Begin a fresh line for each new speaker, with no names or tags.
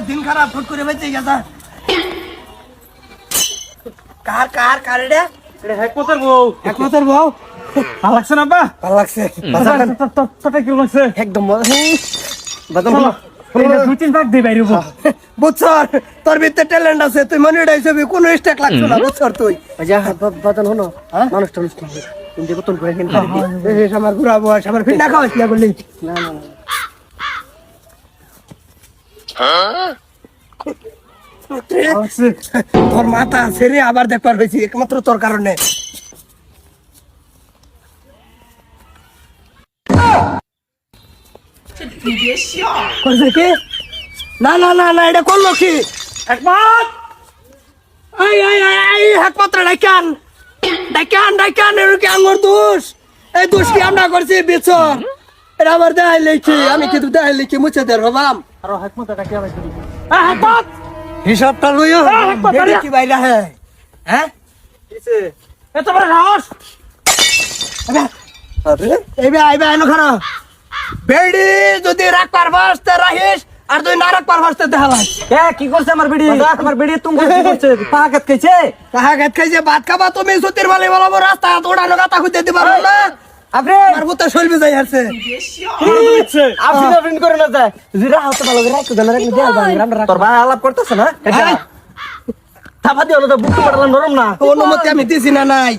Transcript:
দিন খারাপ ফুট করে বেঁচে গেছে কার কার কার এটা
একমাত্র বউ
একমাত্র বউ
ভালো লাগছে না আব্বা?
ভালো লাগছে
তোটা কি লাগছে?
একদম
চলো, এইটা 2-3 ভাগ দিয়ে বাইরে হবো।
বুঝছর তোর ভিতরে ট্যালেন্ট আছে তুই মনে ছবি কোনো স্টেক লাগছো না বুঝছর তুই বাজান হনো মানুষ টানুষ তুমি দেখো তোর ঘুরে কিনতে আমার ঘুরা বয়স আমার ফির না খাওয়াইছি না বললি না না তোর মাথা ছেড়ে আবার দেখবার হয়েছি একমাত্র তোর কারণে করছে কি না না না না এটা করলো কি একমাত্র আই আই আই আই একমাত্র ডাইকান ডাইকান ডাইকান এর কি আঙ্গুর দোষ এই দোষ কি আমরা করছি বিচর এটা আমার দেখাই লেখি আমি কিন্তু দেখাই লেখি মুছে দে রবাম
আর একমাত্রটা কি আবার করি?
একমাত্র হিসাবটা লইও এটা কি বাইরা হ্যাঁ হ্যাঁ
কিসে? এত বড় সাহস?
এইবে আইবে এনো খারা বেডি যদি রাখবার বাসতে রাখিস আর তুই না রাখবার বাসতে দেখালাই
কি করছে আমার বেডি? আমার বেডি তুমি কি করছে? পাকাত খাইছে?
তাহা গেত খাইছে ভাত খাবা তুমি সত্যির বালি বলাবো রাস্তা ওড়ানো গাতা খুঁজতে দিতে পারো না
আপনি
আর বুতা শৈলবে যাই আছে
আপনি আপনি করে না যায় জিরা হতে ভালো করে রাখো জানা রাখলে দেয়া যাবে আমরা তোর ভাই আলাপ করতেছ না? থাপা দিও না তো বুক পাড়ালাম নরম না
অনুমতি আমি দিছি না নাই